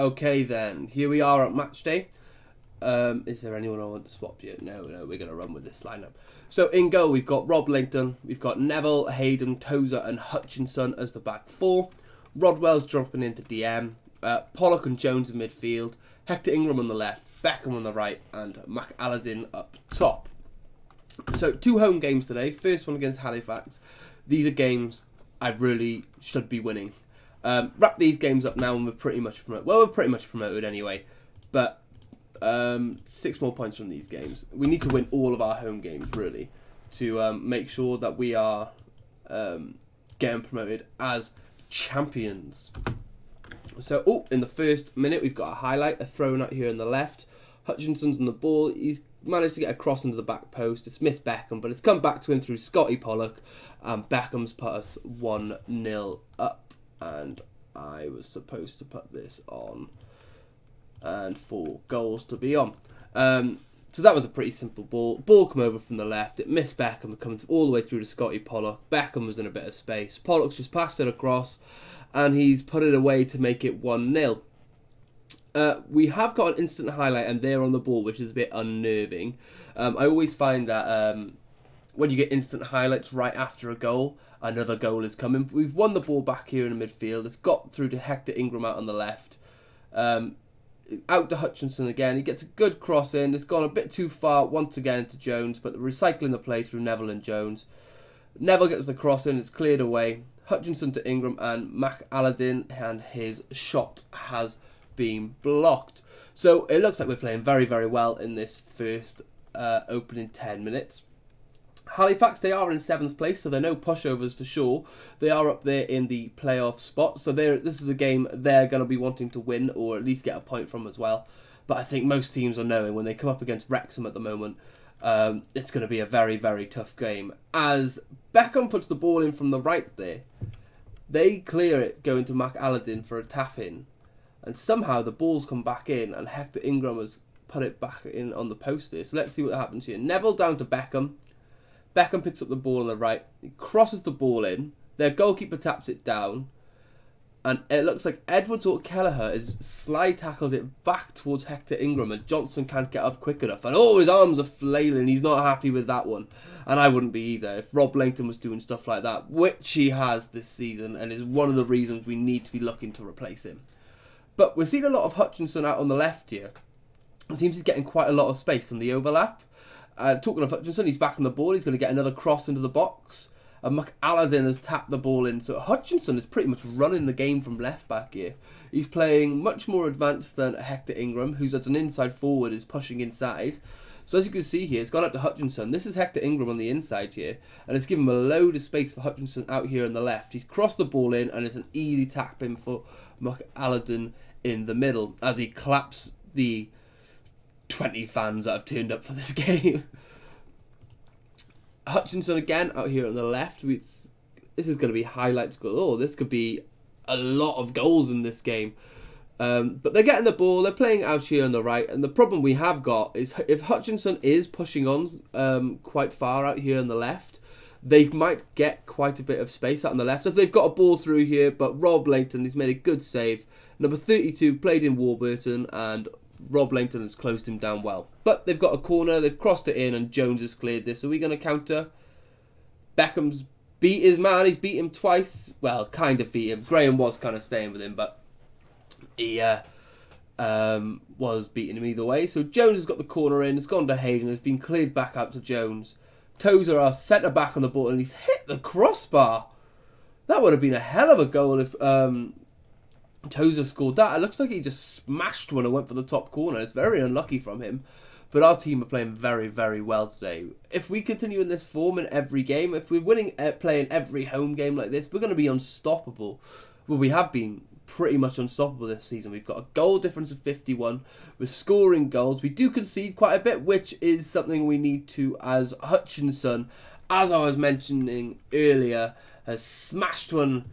Okay then, here we are at match day. Is there anyone I want to swap yet? No, we're going to run with this lineup. So in goal, we've got Rob Langton, we've got Neville, Hayden, Tozer and Hutchinson as the back four. Rodwell's dropping into DM. Pollock and Jones in midfield. Hector Ingram on the left, Beckham on the right, and McAlladin up top. So 2 home games today. First one against Halifax. These are games I really should be winning. Wrap these games up now and we're pretty much promoted. Well, we're pretty much promoted anyway. But 6 more points from these games. We need to win all of our home games, really, to make sure that we are getting promoted as champions. So, in the first minute, we've got a highlight, a throw out here on the left. Hutchinson's on the ball. He's managed to get a cross into the back post. It's missed Beckham, but it's come back to him through Scotty Pollock. And Beckham's put us 1-0 up. And I was supposed to put this on and 4 goals to be on. So that was a pretty simple ball. Ball come over from the left. It missed Beckham. It comes all the way through to Scotty Pollock. Beckham was in a bit of space. Pollock's just passed it across and he's put it away to make it 1-0. We have got an instant highlight and they're on the ball, which is a bit unnerving. I always find that when you get instant highlights right after a goal, another goal is coming. We've won the ball back here in the midfield. It's got through to Hector Ingram out on the left. Out to Hutchinson again. He gets a good cross in. It's gone a bit too far once again to Jones, but recycling the play through Neville and Jones. Neville gets the cross in. It's cleared away. Hutchinson to Ingram and McAlladin, and his shot has been blocked. So it looks like we're playing very, very well in this first opening 10 minutes. Halifax, they are in 7th place, so they're no pushovers for sure. They are up there in the playoff spot, so this is a game they're going to be wanting to win, or at least get a point from as well. But I think most teams are knowing when they come up against Wrexham at the moment, it's going to be a very, very tough game. As Beckham puts the ball in from the right there, they clear it going to McAlladin for a tap-in, and somehow the ball's come back in, and Hector Ingram has put it back in on the post there. So let's see what happens here. Neville down to Beckham. Beckham picks up the ball on the right. He crosses the ball in. Their goalkeeper taps it down. And it looks like Edwards or Kelleher has slide tackled it back towards Hector Ingram. And Johnson can't get up quick enough. And his arms are flailing. He's not happy with that one. And I wouldn't be either if Rob Langton was doing stuff like that, which he has this season. And is one of the reasons we need to be looking to replace him. But we're seeing a lot of Hutchinson out on the left here. It seems he's getting quite a lot of space on the overlap. Talking of Hutchinson, he's back on the ball. He's going to get another cross into the box. And McAlladin has tapped the ball in. So Hutchinson is pretty much running the game from left back here. He's playing much more advanced than Hector Ingram, who's as an inside forward is pushing inside. So as you can see here, it's gone up to Hutchinson. This is Hector Ingram on the inside here. And it's given him a load of space for Hutchinson out here on the left. He's crossed the ball in and it's an easy tap in for McAlladin in the middle as he claps the 20 fans that have turned up for this game. Hutchinson again out here on the left. This is going to be highlights goal. Oh, this could be a lot of goals in this game. But they're getting the ball. They're playing out here on the right. And the problem we have got is if Hutchinson is pushing on quite far out here on the left, they might get quite a bit of space out on the left as they've got a ball through here. But Rob Langton has made a good save. Number 32 played in Warburton and Rob Langton has closed him down well. But they've got a corner, they've crossed it in, and Jones has cleared this. Are we going to counter? Beckham's beat his man, he's beat him twice. Well, kind of beat him. Graham was kind of staying with him, but he was beating him either way. So Jones has got the corner in, it's gone to Hayden, it's been cleared back out to Jones. Tozer, our centre back on the ball, and he's hit the crossbar. That would have been a hell of a goal if Tozer scored that. It looks like he just smashed one and went for the top corner. It's very unlucky from him. But our team are playing very, very well today. If we continue in this form in every game, if we're winning, playing every home game like this, we're going to be unstoppable. Well, we have been pretty much unstoppable this season. We've got a goal difference of 51. We're scoring goals. We do concede quite a bit, which is something we need to, as Hutchinson, as I was mentioning earlier, has smashed one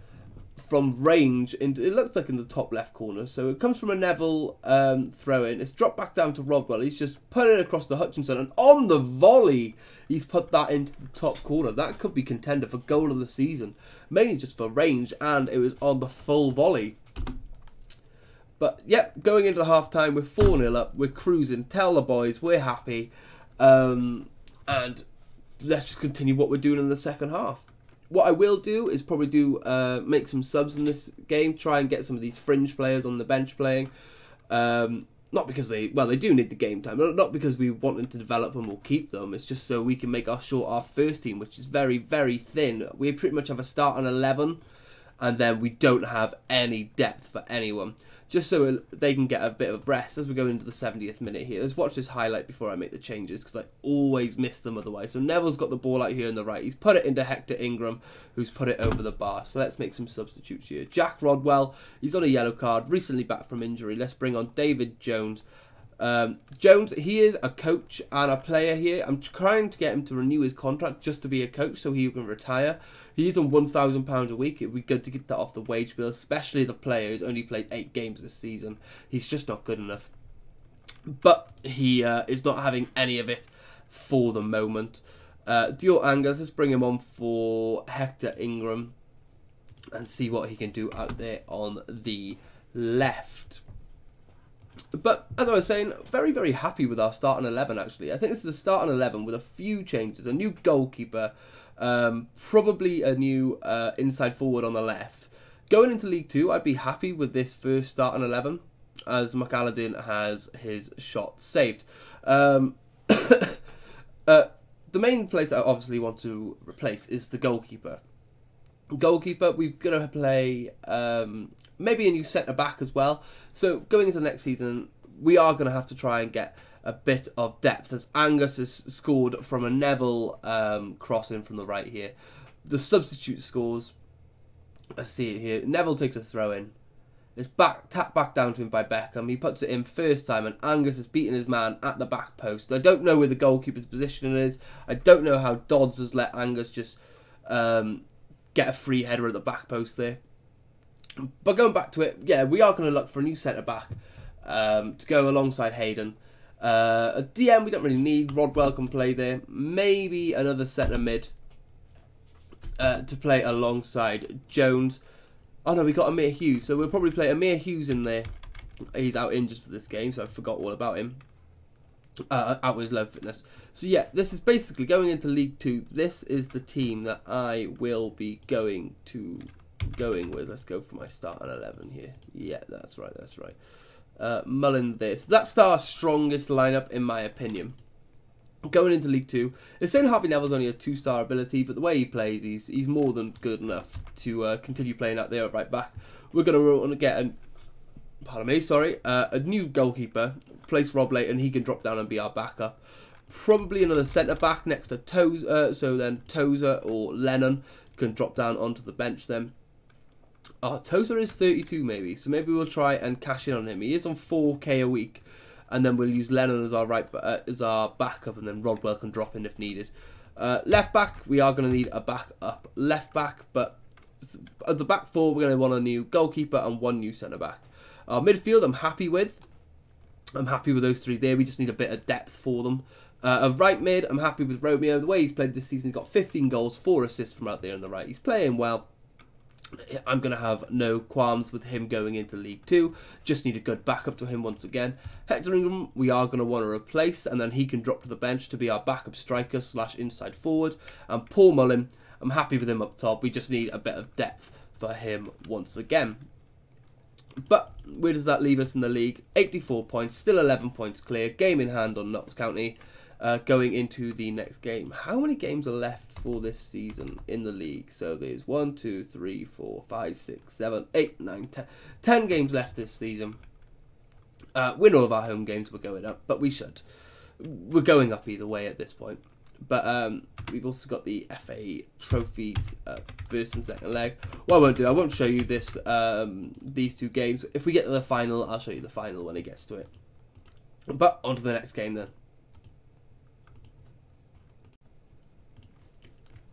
from range into, it looks like in the top left corner. So it comes from a Neville throw in. It's dropped back down to Rodwell. He's just put it across to Hutchinson, and on the volley he's put that into the top corner. That could be contender for goal of the season, mainly just for range, and it was on the full volley. But yeah, going into the half time, we're 4-0 up, we're cruising, tell the boys we're happy, and let's just continue what we're doing in the second half. What I will do is probably make some subs in this game, try and get some of these fringe players on the bench playing. Not because they do need the game time, not because we want them to develop them or keep them. It's just so we can make our first team, which is very, very thin. We pretty much have a starting 11, and then we don't have any depth for anyone. Just so they can get a bit of rest as we go into the 70th minute here. Let's watch this highlight before I make the changes, because I always miss them otherwise. So Neville's got the ball out here on the right. He's put it into Hector Ingram, who's put it over the bar. So let's make some substitutes here. Jack Rodwell, he's on a yellow card, recently back from injury. Let's bring on David Jones. Jones, he is a coach and a player here. I'm trying to get him to renew his contract just to be a coach so he can retire. He's on £1,000 a week. It would be good to get that off the wage bill, especially as a player who's only played 8 games this season. He's just not good enough. But he is not having any of it for the moment. Dior Angus, let's bring him on for Hector Ingram and see what he can do out there on the left. But as I was saying, very, very happy with our starting 11 actually. I think this is a starting 11 with a few changes. A new goalkeeper, probably a new inside forward on the left. Going into League 2, I'd be happy with this first starting 11 as McAlladin has his shot saved. The main place I obviously want to replace is the goalkeeper. Goalkeeper, we're going to play maybe a new centre-back as well. So going into the next season, we are going to have to try and get a bit of depth, as Angus has scored from a Neville crossing from the right here. The substitute scores, let's see it here. Neville takes a throw in. It's tapped back down to him by Beckham. He puts it in first time, and Angus has beaten his man at the back post. I don't know where the goalkeeper's position is. I don't know how Dodds has let Angus just get a free header at the back post there. But going back to it, yeah, we are going to look for a new centre-back to go alongside Hayden. A DM we don't really need. Rodwell can play there. Maybe another centre-mid to play alongside Jones. Oh no, we got Amir Hughes, so we'll probably play Amir Hughes in there. He's out injured for this game, so I forgot all about him. Out with his low fitness. So yeah, this is basically going into League 2. This is the team that I will be going with. Let's go for my starting 11 here. Yeah, that's right. Mullen this. That's our strongest lineup in my opinion. Going into League 2, it's saying Harvey Neville's only a 2-star ability, but the way he plays, he's more than good enough to continue playing out there at right back. We're going to want to get a new goalkeeper, place Rob Layton. He can drop down and be our backup. Probably another centre back next to Tozer. So then Tozer or Lennon can drop down onto the bench then. Tozer is 32 maybe, so maybe we'll try and cash in on him. He is on 4k a week, and then we'll use Lennon as our backup, and then Rodwell can drop in if needed. Left back, we are going to need a backup left back, but at the back four we're going to want a new goalkeeper and one new centre back. Midfield, I'm happy with those three there. We just need a bit of depth for them. Right mid, I'm happy with Romeo. The way he's played this season, he's got 15 goals, 4 assists from out there on the right. He's playing well. I'm going to have no qualms with him going into League 2. Just need a good backup to him once again. Hector Ingram, we are going to want to replace, and then he can drop to the bench to be our backup striker / inside forward. And Paul Mullen, I'm happy with him up top. We just need a bit of depth for him once again. But where does that leave us in the league? 84 points, still 11 points clear. Game in hand on Notts County. Going into the next game. How many games are left for this season in the league? So there's 1, 2, 3, 4, 5, 6, 7, 8, 9, 10. 10 games left this season. Win all of our home games, we're going up, but we should. We're going up either way at this point. But we've also got the FA trophies first and second leg. What I won't do, I won't show you this these two games. If we get to the final, I'll show you the final when it gets to it. But on to the next game then.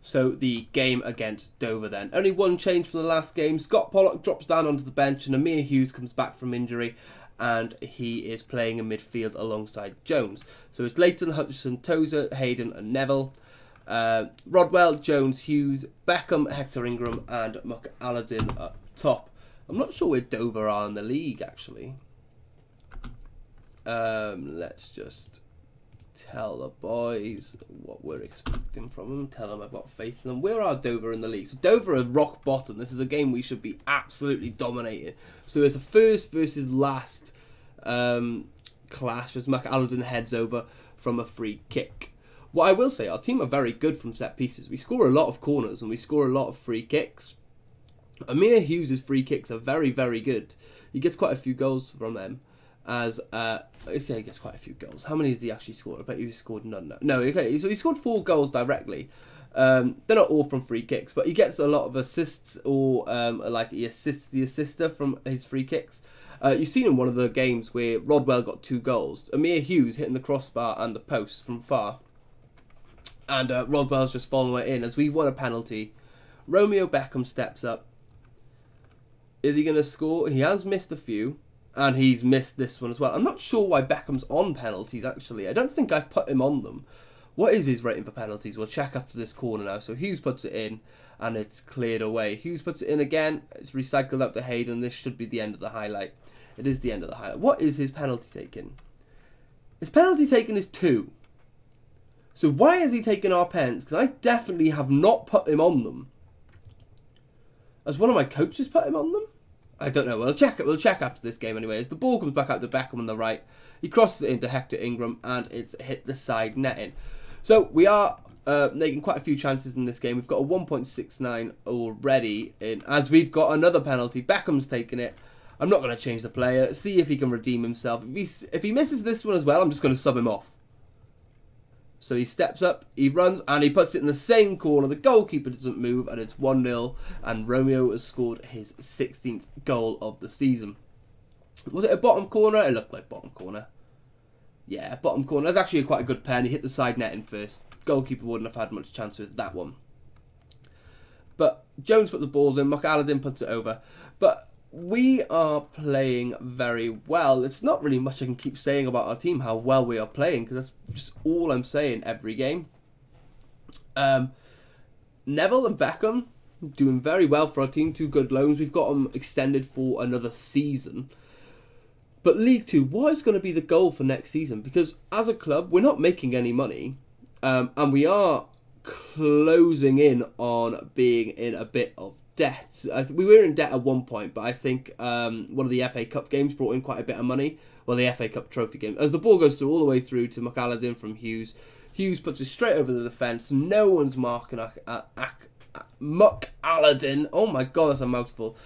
So the game against Dover then. Only one change from the last game. Scott Pollock drops down onto the bench and Amir Hughes comes back from injury, and he is playing in midfield alongside Jones. So it's Leighton, Hutchison, Tozer, Hayden and Neville. Rodwell, Jones, Hughes, Beckham, Hector Ingram and McAlladin up top. I'm not sure where Dover are in the league, actually. Let's just tell the boys what we're expecting from them. Tell them I've got faith in them. Where are Dover in the league? So Dover are rock bottom. This is a game we should be absolutely dominating. So it's a first versus last clash as McAllen heads over from a free kick. What I will say, our team are very good from set pieces. We score a lot of corners and we score a lot of free kicks. Amir Hughes' free kicks are very, very good. He gets quite a few goals from them. As I say, he gets quite a few goals. How many has he actually scored? I bet he scored none. No, okay. So he scored 4 goals directly. They're not all from free kicks, but he gets a lot of assists, or like he assists the assister from his free kicks. You've seen in one of the games where Rodwell got 2 goals. Amir Hughes hitting the crossbar and the post from far, and Rodwell's just following it in as we won a penalty. Romeo Beckham steps up. Is he going to score? He has missed a few. And he's missed this one as well. I'm not sure why Beckham's on penalties, actually. I don't think I've put him on them. What is his rating for penalties? We'll check after this corner now. So Hughes puts it in, and it's cleared away. Hughes puts it in again. It's recycled up to Hayden. This should be the end of the highlight. It is the end of the highlight. What is his penalty taken? His penalty taken is 2. So why has he taken our pens? Because I definitely have not put him on them. Has one of my coaches put him on them? I don't know. We'll check it. We'll check after this game anyway. As the ball comes back out to Beckham on the right, he crosses it into Hector Ingram, and it's hit the side netting. So we are making quite a few chances in this game. We've got a 1.69 already in, as we've got another penalty. Beckham's taken it. I'm not going to change the player. See if he can redeem himself. If he misses this one as well, I'm just going to sub him off. So he steps up, he runs, and he puts it in the same corner. The goalkeeper doesn't move, and it's 1-0. And Romeo has scored his 16th goal of the season. Was it a bottom corner? It looked like bottom corner. Yeah, bottom corner. That's actually quite a good pen. He hit the side netting first. Goalkeeper wouldn't have had much chance with that one. But Jones put the balls in. McAllen puts it over. But we are playing very well. It's not really much I can keep saying about our team, how well we are playing, because that's just all I'm saying every game. Neville and Beckham doing very well for our team. 2 good loans. We've got them extended for another season. But League 2, what is going to be the goal for next season? Because as a club, we're not making any money, and we are closing in on being in a bit of debt. We were in debt at one point, but I think one of the FA Cup games brought in quite a bit of money. Well, the FA Cup trophy game. As the ball goes through all the way through to McAllen from Hughes. Hughes puts it straight over the defence. No one's marking McAllen. Oh my god, that's a mouthful.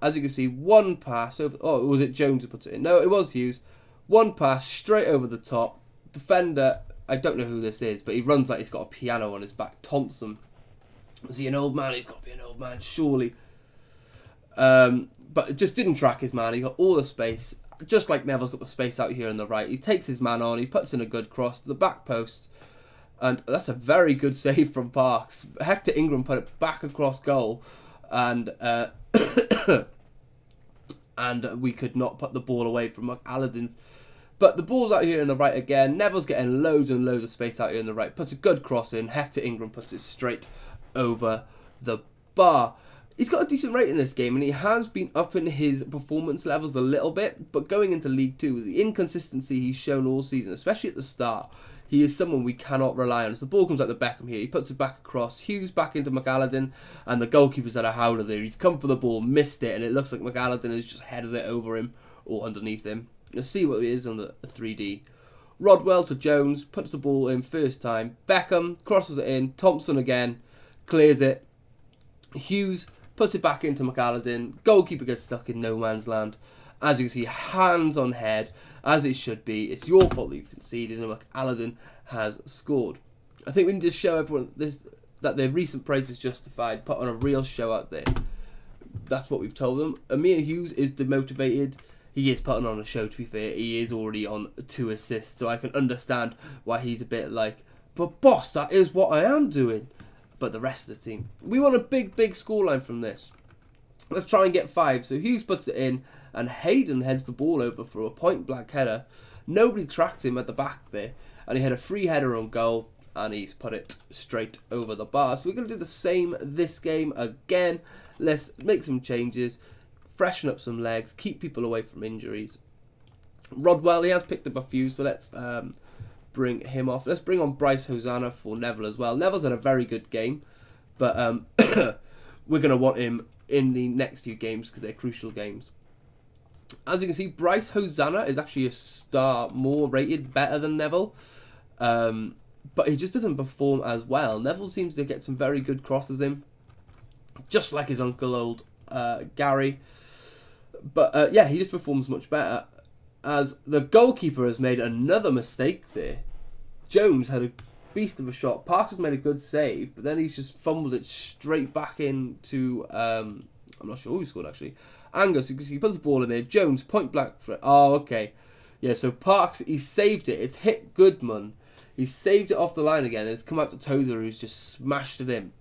As you can see, one pass over. Oh, was it Jones who put it in? No, it was Hughes. One pass straight over the top. Defender, I don't know who this is, but he runs like he's got a piano on his back. Thompson. Is he an old man? He's got to be an old man, surely. But it just didn't track his man. He got all the space. Just like Neville's got the space out here on the right. He takes his man on. He puts in a good cross to the back post. And that's a very good save from Parks. Hector Ingram put it back across goal. And and we could not put the ball away from McAllen. But the ball's out here on the right again. Neville's getting loads and loads of space out here on the right. Puts a good cross in. Hector Ingram puts it straight over the bar. He's got a decent rate in this game, and he has been upping his performance levels a little bit, but going into League 2, the inconsistency he's shown all season, especially at the start, he is someone we cannot rely on. As the ball comes out to Beckham here, he puts it back across, Hughes back into McAllen, and the goalkeeper's at a howler there. He's come for the ball, missed it, and it looks like McAllen has just headed it over him, or underneath him. Let's see what it is on the 3D. Rodwell to Jones, puts the ball in first time. Beckham crosses it in, Thompson again, clears it. Hughes puts it back into McAllen. Goalkeeper gets stuck in no man's land. As you can see, hands on head, as it should be. It's your fault that you've conceded, and McAllen has scored. I think we need to show everyone that their recent praise is justified. Put on a real show out there. That's what we've told them. Amir Hughes is demotivated. He is putting on a show, to be fair. He is already on 2 assists, so I can understand why he's a bit like, but boss, that is what I am doing. But the rest of the team, we want a big scoreline from this. Let's try and get 5. So Hughes puts it in, and Hayden heads the ball over for a point-blank header. Nobody tracked him at the back there, and he had a free header on goal, and he's put it straight over the bar. So we're going to do the same this game again. Let's make some changes. freshen up some legs, keep people away from injuries. Rodwell, he has picked up a few, so let's bring him off. Let's bring on Bryce Hosanna for Neville as well. Neville's had a very good game, but we're going to want him in the next few games because they're crucial games. As you can see, Bryce Hosanna is actually a star, more rated, better than Neville. But he just doesn't perform as well. Neville seems to get some very good crosses in, just like his uncle old Gary. But yeah, he just performs much better. As the goalkeeper has made another mistake there. Jones had a beast of a shot. Parks has made a good save, but then he's just fumbled it straight back into... I'm not sure who scored actually. Angus, he puts the ball in there. Jones, point blank. Oh, okay. Yeah, so Parks, he saved it. It's hit Goodman. He saved it off the line again, and it's come out to Tozer, who's just smashed it in.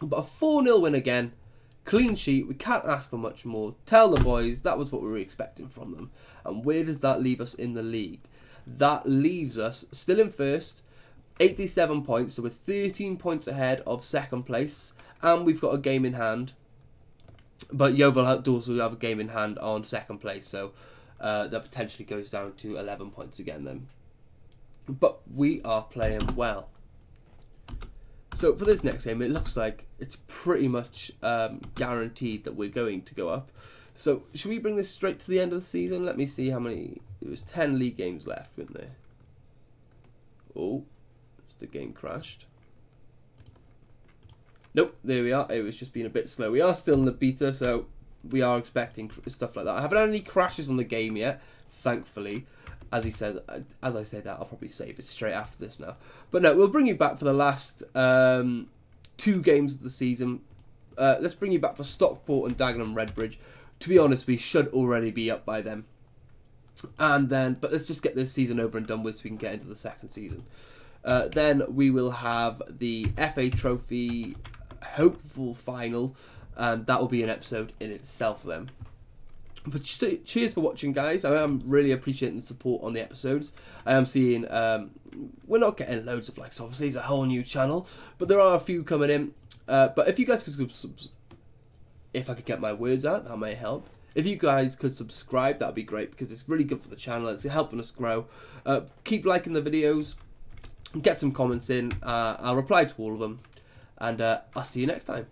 But a 4-0 win again. Clean sheet. We can't ask for much more. Tell the boys that was what we were expecting from them. And where does that leave us in the league? That leaves us still in first, 87 points. So we're 13 points ahead of second place. And we've got a game in hand. But Yeovil also have a game in hand on second place. So that potentially goes down to 11 points again then. But we are playing well. So for this next game, it looks like it's pretty much guaranteed that we're going to go up. So should we bring this straight to the end of the season? Let me see how many. There was 10 league games left, weren't there? Oh, just the game crashed. Nope, there we are. It was just being a bit slow. We are still in the beta, so we are expecting stuff like that. I haven't had any crashes on the game yet, thankfully. As I say that, I'll probably save it straight after this now. But no, we'll bring you back for the last 2 games of the season. Let's bring you back for Stockport and Dagenham Redbridge. To be honest, we should already be up by then. And then, but let's just get this season over and done with so we can get into the second season. Then we will have the FA Trophy hopeful final, and that will be an episode in itself then. But cheers for watching, guys. I am really appreciating the support on the episodes. I am seeing we're not getting loads of likes, obviously it's a whole new channel, but there are a few coming in. But if you guys could if I could get my words out, that may help. If you guys could subscribe, that would be great, because it's really good for the channel. It's helping us grow. Keep liking the videos, get some comments in. I'll reply to all of them, and I'll see you next time.